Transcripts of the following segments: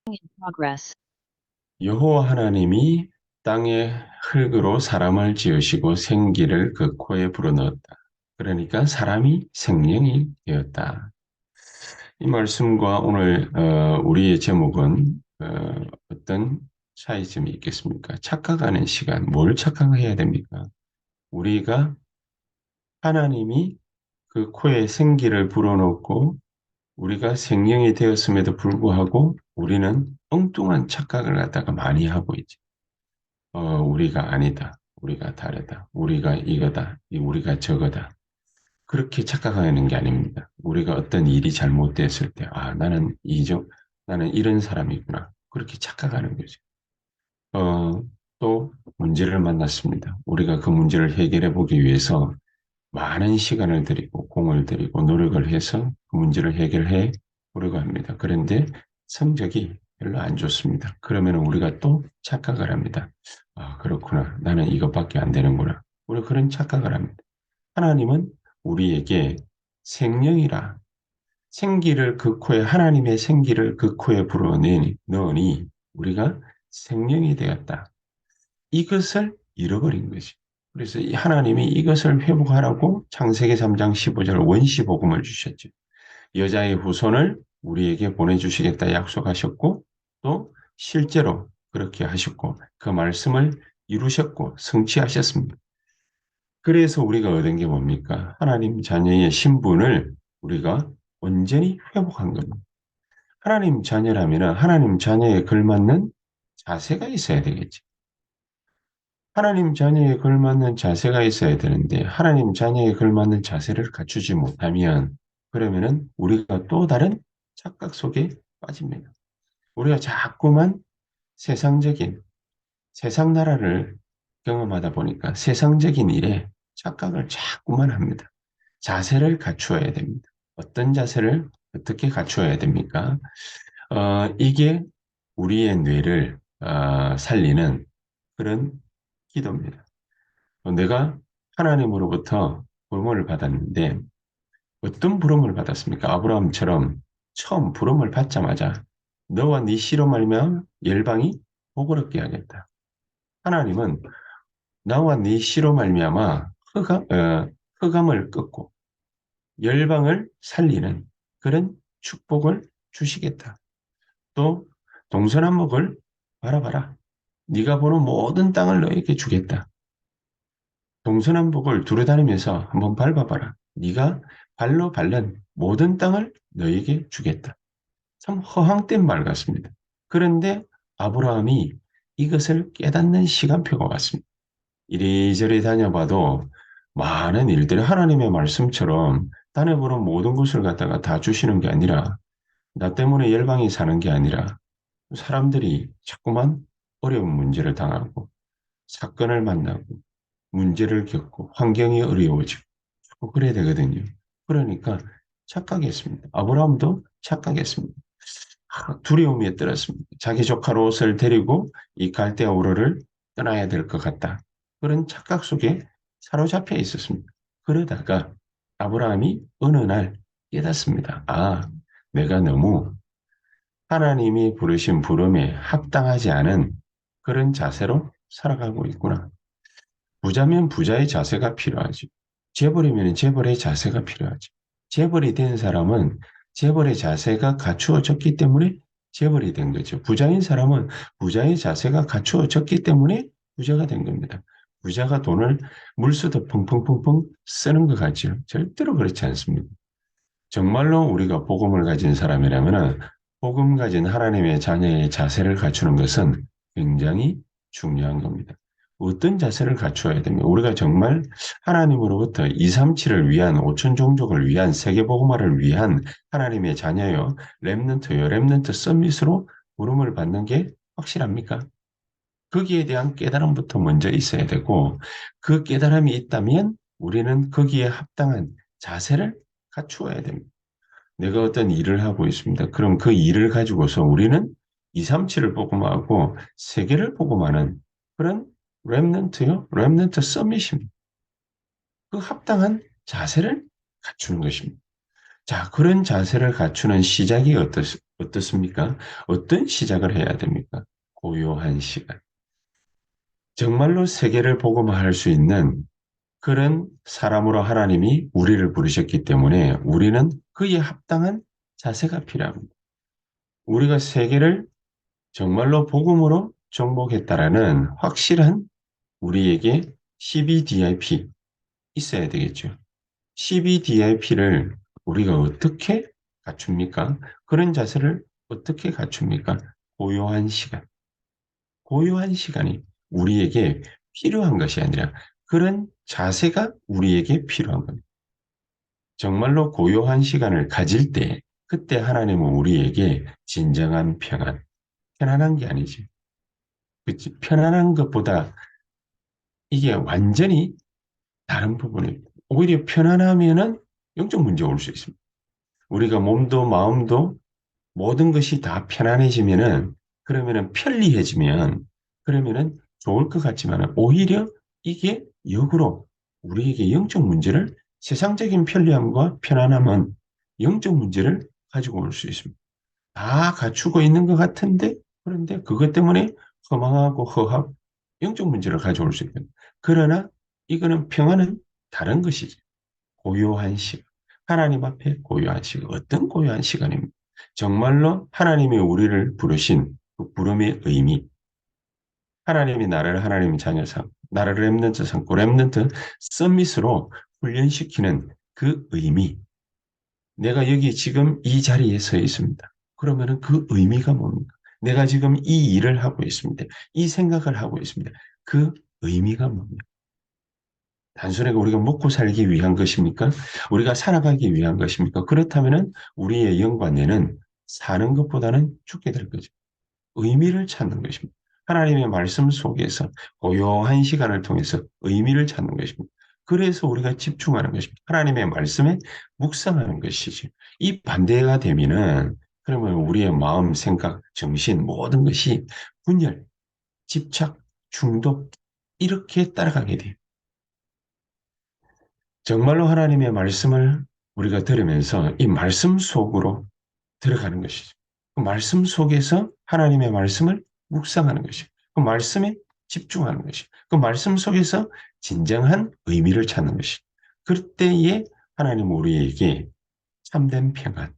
progress. 여호와 하나님이 땅에 흙으로 사람을 지으시고 생기를 그 코에 불어넣었다. 그러니까 사람이 생명이 되었다. 이 말씀과 오늘 우리의 제목은 어떤 차이점이 있겠습니까? 착각하는 시간, 뭘 착각해야 됩니까? 우리가 하나님이 그 코에 생기를 불어넣고 우리가 생명이 되었음에도 불구하고 우리는 엉뚱한 착각을 갖다가 많이 하고 있죠. 우리가 아니다. 우리가 다르다. 우리가 이거다. 우리가 저거다. 그렇게 착각하는 게 아닙니다. 우리가 어떤 일이 잘못됐을 때, 나는 이런 사람이구나. 그렇게 착각하는 거죠. 어, 또 문제를 만났습니다. 우리가 그 문제를 해결해 보기 위해서 많은 시간을 들이고 공을 들이고 노력을 해서 그 문제를 해결해 보려고 합니다. 그런데 성적이 별로 안 좋습니다. 그러면 우리가 또 착각을 합니다. 아, 그렇구나. 나는 이것밖에 안 되는구나. 우리 그런 착각을 합니다. 하나님은 우리에게 생명이라 생기를 그 코에 하나님의 생기를 그 코에 넣으니 우리가 생명이 되었다. 이것을 잃어버린 거지. 그래서 이 하나님이 이것을 회복하라고 창세기 3장 15절 원시복음을 주셨죠. 여자의 후손을 우리에게 보내주시겠다 약속하셨고 또 실제로 그렇게 하셨고 그 말씀을 이루셨고 성취하셨습니다. 그래서 우리가 얻은 게 뭡니까? 하나님 자녀의 신분을 우리가 온전히 회복한 겁니다. 하나님 자녀라면 하나님 자녀에 걸맞는 자세가 있어야 되겠지. 하나님 자녀에 걸맞는 자세가 있어야 되는데 하나님 자녀에 걸맞는 자세를 갖추지 못하면 그러면은 우리가 또 다른 착각 속에 빠집니다. 우리가 자꾸만 세상적인 세상 나라를 경험하다 보니까 세상적인 일에 착각을 자꾸만 합니다. 자세를 갖추어야 됩니다. 어떤 자세를 어떻게 갖추어야 됩니까? 이게 우리의 뇌를 살리는 그런 기도입니다. 내가 하나님으로부터 부름을 받았는데 어떤 부름을 받았습니까? 아브라함처럼 처음 부름을 받자마자 너와 네 씨로 말미암아 열방이 복을 얻게 하겠다. 하나님은 나와 네 씨로 말미암아 흑암을 꺾고 열방을 살리는 그런 축복을 주시겠다. 또 동서남북을 바라봐라. 네가 보는 모든 땅을 너에게 주겠다. 동서남북을 두루다니면서 한번 밟아봐라. 네가 발로 밟는 모든 땅을 너에게 주겠다. 참 허황된 말 같습니다. 그런데 아브라함이 이것을 깨닫는 시간표가 왔습니다. 이리저리 다녀봐도 많은 일들이 하나님의 말씀처럼 다녀보는 모든 것을 갖다가 다 주시는 게 아니라 나 때문에 열방이 사는 게 아니라 사람들이 자꾸만 어려운 문제를 당하고 사건을 만나고 문제를 겪고 환경이 어려워지고 자꾸 그래야 되거든요. 그러니까 착각했습니다. 아브라함도 착각했습니다. 두려움에 떨었습니다. 자기 조카 롯을 데리고 이 갈대아 우르를 떠나야 될 것 같다. 그런 착각 속에 사로잡혀 있었습니다. 그러다가 아브라함이 어느 날 깨닫습니다. 아, 내가 너무 하나님이 부르신 부름에 합당하지 않은 그런 자세로 살아가고 있구나. 부자면 부자의 자세가 필요하지. 재벌이면 재벌의 자세가 필요하지. 재벌이 된 사람은 재벌의 자세가 갖추어졌기 때문에 재벌이 된 거죠. 부자인 사람은 부자의 자세가 갖추어졌기 때문에 부자가 된 겁니다. 부자가 돈을 물수도 펑펑펑펑 쓰는 것 같죠. 절대로 그렇지 않습니다. 정말로 우리가 복음을 가진 사람이라면 복음 가진 하나님의 자녀의 자세를 갖추는 것은 굉장히 중요한 겁니다. 어떤 자세를 갖추어야 됩니까? 우리가 정말 하나님으로부터 237을 위한 5천 종족을 위한 세계복음화를 위한 하나님의 자녀요, 렘넌트요, 렘넌트 서밋으로 부름을 받는 게 확실합니까? 거기에 대한 깨달음부터 먼저 있어야 되고 그 깨달음이 있다면 우리는 거기에 합당한 자세를 갖추어야 됩니다. 내가 어떤 일을 하고 있습니다. 그럼 그 일을 가지고서 우리는 237을 복음하고 세계를 복음하는 그런 렘넌트요, 렘넌트 서밋입니다. 그 합당한 자세를 갖추는 것입니다. 자, 그런 자세를 갖추는 시작이 어떻습니까? 어떤 시작을 해야 됩니까? 고요한 시간. 정말로 세계를 복음화할 수 있는 그런 사람으로 하나님이 우리를 부르셨기 때문에 우리는 그에 합당한 자세가 필요합니다. 우리가 세계를 정말로 복음으로 정복했다라는 확실한 우리에게 CBDIP 있어야 되겠죠. CBDIP를 우리가 어떻게 갖춥니까? 그런 자세를 어떻게 갖춥니까? 고요한 시간. 고요한 시간이 우리에게 필요한 것이 아니라 그런 자세가 우리에게 필요한 겁니다. 정말로 고요한 시간을 가질 때 그때 하나님은 우리에게 진정한 평안, 편안한 게 아니지. 그치? 편안한 것보다 이게 완전히 다른 부분입니다. 오히려 편안하면은 영적 문제가 올 수 있습니다. 우리가 몸도 마음도 모든 것이 다 편안해지면은 그러면은 편리해지면 그러면은 좋을 것 같지만 오히려 이게 역으로 우리에게 영적 문제를 세상적인 편리함과 편안함은 영적 문제를 가지고 올 수 있습니다. 다 갖추고 있는 것 같은데 그런데 그것 때문에 허망하고 허합 영적 문제를 가져올 수 있거든요. 그러나 이거는 평안은 다른 것이지. 고요한 시간. 하나님 앞에 고요한 시간. 어떤 고요한 시간입니까? 정말로 하나님이 우리를 부르신 그 부름의 의미. 하나님이 나를 하나님의 자녀 삼, 나를 렘넌트 삼고 렘넌트 서밋으로 훈련시키는 그 의미. 내가 여기 지금 이 자리에 서 있습니다. 그러면은 그 의미가 뭡니까? 내가 지금 이 일을 하고 있습니다. 이 생각을 하고 있습니다. 그 의미가 뭡니까? 단순하게 우리가 먹고 살기 위한 것입니까? 우리가 살아가기 위한 것입니까? 그렇다면은 우리의 영과 뇌는 사는 것보다는 죽게 될 거죠. 의미를 찾는 것입니다. 하나님의 말씀 속에서 고요한 시간을 통해서 의미를 찾는 것입니다. 그래서 우리가 집중하는 것입니다. 하나님의 말씀에 묵상하는 것이지. 이 반대가 되면은 그러면 우리의 마음, 생각, 정신 모든 것이 분열, 집착, 중독 이렇게 따라가게 돼요. 정말로 하나님의 말씀을 우리가 들으면서 이 말씀 속으로 들어가는 것이죠. 그 말씀 속에서 하나님의 말씀을 묵상하는 것이죠. 그 말씀에 집중하는 것이죠. 그 말씀 속에서 진정한 의미를 찾는 것이죠. 그때에 하나님 우리에게 참된 평안,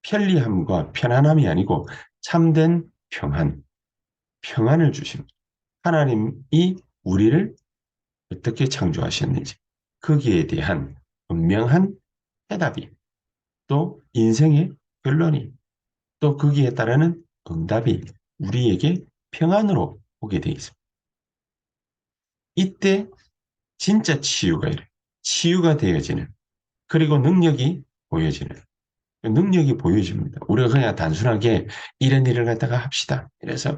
편리함과 편안함이 아니고 참된 평안, 평안을 주십니다. 하나님이 우리를 어떻게 창조하셨는지 거기에 대한 분명한 해답이 또 인생의 결론이 또 거기에 따르는 응답이 우리에게 평안으로 오게 되어 있습니다. 이때 진짜 치유가 이래. 치유가 되어지는 그리고 능력이 보여지는 능력이 보여집니다. 우리가 그냥 단순하게 이런 일을 갖다가 합시다. 그래서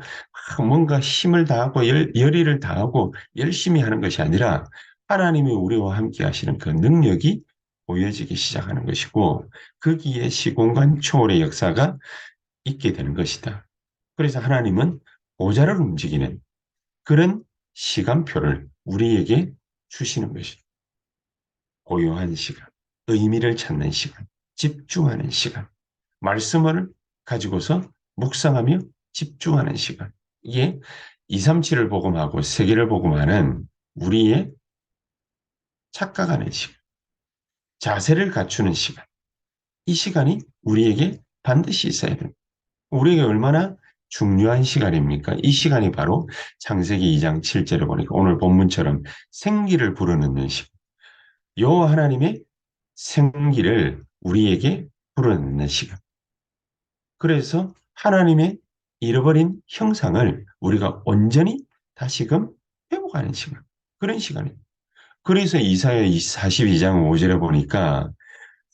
뭔가 힘을 다하고 열의를 다하고 열심히 하는 것이 아니라 하나님이 우리와 함께 하시는 그 능력이 보여지기 시작하는 것이고 거기에 시공간 초월의 역사가 있게 되는 것이다. 그래서 하나님은 보좌를 움직이는 그런 시간표를 우리에게 주시는 것이다. 고요한 시간, 의미를 찾는 시간, 집중하는 시간, 말씀을 가지고서 묵상하며 집중하는 시간. 이게 237을 복음하고 세계를 복음하는 우리의 착각하는 시간, 자세를 갖추는 시간. 이 시간이 우리에게 반드시 있어야 됩니다. 우리에게 얼마나 중요한 시간입니까? 이 시간이 바로 창세기 2장 7절에 보니까 오늘 본문처럼 생기를 불어넣는 시간. 여호와 하나님의 생기를 우리에게 불어넣는 시간. 그래서 하나님의 잃어버린 형상을 우리가 온전히 다시금 회복하는 시간. 그런 시간입니다. 그래서 이사야 42장 5절에 보니까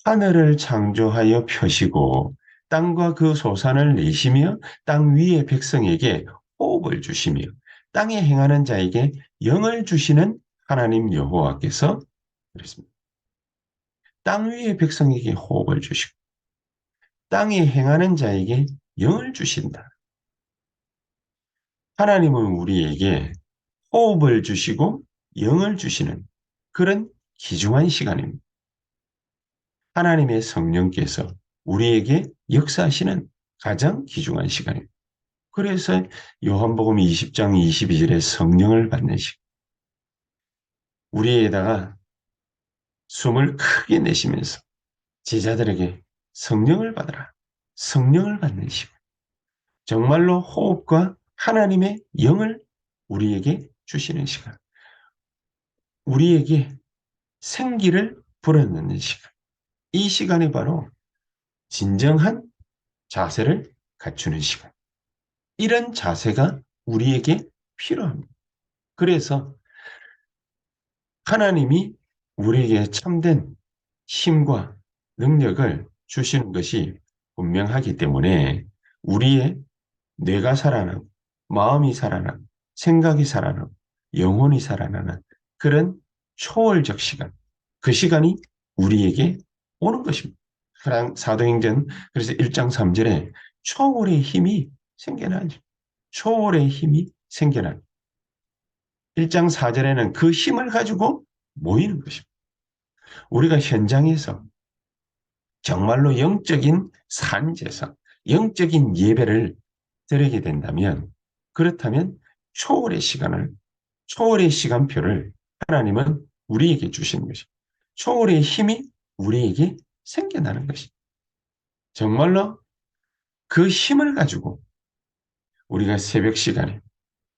하늘을 창조하여 펴시고 땅과 그 소산을 내시며 땅 위의 백성에게 호흡을 주시며 땅에 행하는 자에게 영을 주시는 하나님 여호와께서 그랬습니다. 땅 위의 백성에게 호흡을 주시고 땅에 행하는 자에게 영을 주신다. 하나님은 우리에게 호흡을 주시고 영을 주시는 그런 귀중한 시간입니다. 하나님의 성령께서 우리에게 역사하시는 가장 귀중한 시간입니다. 그래서 요한복음 20장 22절에 성령을 받는 시간. 우리에다가 숨을 크게 내쉬면서 제자들에게 성령을 받아라. 성령을 받는 시간. 정말로 호흡과 하나님의 영을 우리에게 주시는 시간. 우리에게 생기를 불어넣는 시간. 이 시간이 바로 진정한 자세를 갖추는 시간. 이런 자세가 우리에게 필요합니다. 그래서 하나님이 우리에게 참된 힘과 능력을 주시는 것이 분명하기 때문에 우리의 뇌가 살아나고 마음이 살아나고 생각이 살아나고 영혼이 살아나는 그런 초월적 시간, 그 시간이 우리에게 오는 것입니다. 사도행전 그래서 1장 3절에 초월의 힘이 생겨나죠. 초월의 힘이 생겨나죠. 1장 4절에는 그 힘을 가지고 모이는 것입니다. 우리가 현장에서 정말로 영적인 산제사, 영적인 예배를 드리게 된다면, 그렇다면 초월의 시간표를 하나님은 우리에게 주시는 것입니다. 초월의 힘이 우리에게 생겨나는 것입니다. 정말로 그 힘을 가지고 우리가 새벽 시간에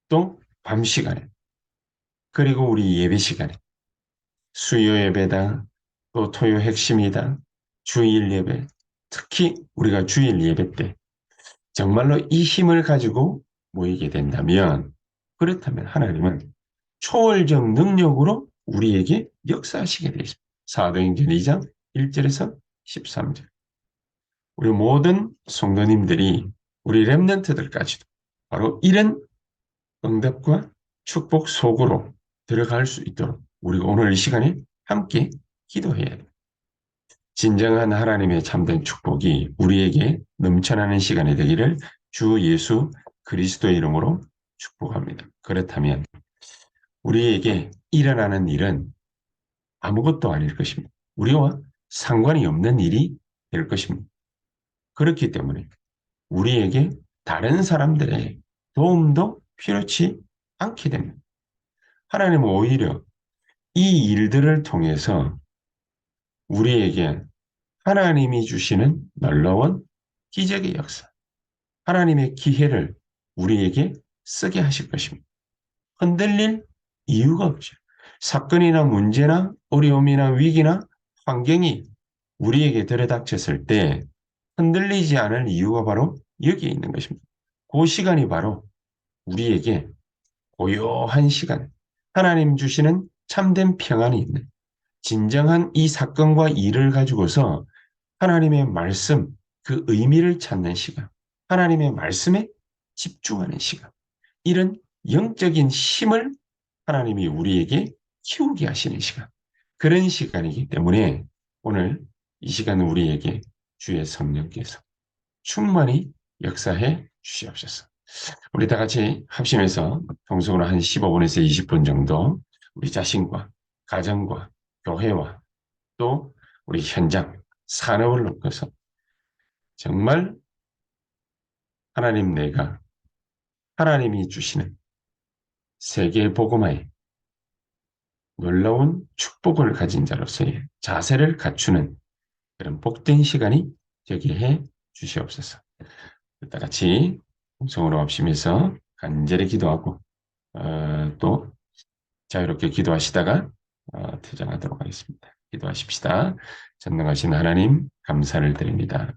또 밤 시간에 그리고 우리 예배 시간에 수요 예배다 또 토요 핵심이다 주일 예배 특히 우리가 주일 예배 때 정말로 이 힘을 가지고 모이게 된다면 그렇다면 하나님은 초월적 능력으로 우리에게 역사하시게 되어 있습니다. 사도행전 2장 1절에서 13절. 우리 모든 성도님들이 우리 렘넌트들까지도 바로 이런 응답과 축복 속으로 들어갈 수 있도록 우리가 오늘 이 시간에 함께 기도해야 돼요. 진정한 하나님의 참된 축복이 우리에게 넘쳐나는 시간이 되기를 주 예수 그리스도의 이름으로 축복합니다. 그렇다면 우리에게 일어나는 일은 아무것도 아닐 것입니다. 우리와 상관이 없는 일이 될 것입니다. 그렇기 때문에 우리에게 다른 사람들의 도움도 필요치 않게 됩니다. 하나님은 오히려 이 일들을 통해서 우리에게 하나님이 주시는 놀라운 기적의 역사, 하나님의 기회를 우리에게 쓰게 하실 것입니다. 흔들릴 이유가 없죠. 사건이나 문제나 어려움이나 위기나 환경이 우리에게 들이닥쳤을 때 흔들리지 않을 이유가 바로 여기에 있는 것입니다. 그 시간이 바로 우리에게 고요한 시간, 하나님 주시는 참된 평안이 있는 진정한 이 사건과 일을 가지고서 하나님의 말씀, 그 의미를 찾는 시간, 하나님의 말씀에 집중하는 시간, 이런 영적인 힘을 하나님이 우리에게 키우게 하시는 시간, 그런 시간이기 때문에 오늘 이 시간은 우리에게 주의 성령께서 충만히 역사해 주시옵소서. 우리 다 같이 합심해서 통성으로 한 15분에서 20분 정도 우리 자신과 가정과 교회와 또 우리 현장, 산업을 놓고서 정말 하나님 내가 하나님이 주시는 세계 복음화에 놀라운 축복을 가진 자로서의 자세를 갖추는 그런 복된 시간이 되게 해 주시옵소서. 다 같이 통성으로 합심해서 간절히 기도하고 또 자유롭게 기도하시다가 퇴장하도록 하겠습니다. 기도하십시다. 전능하신 하나님 감사를 드립니다.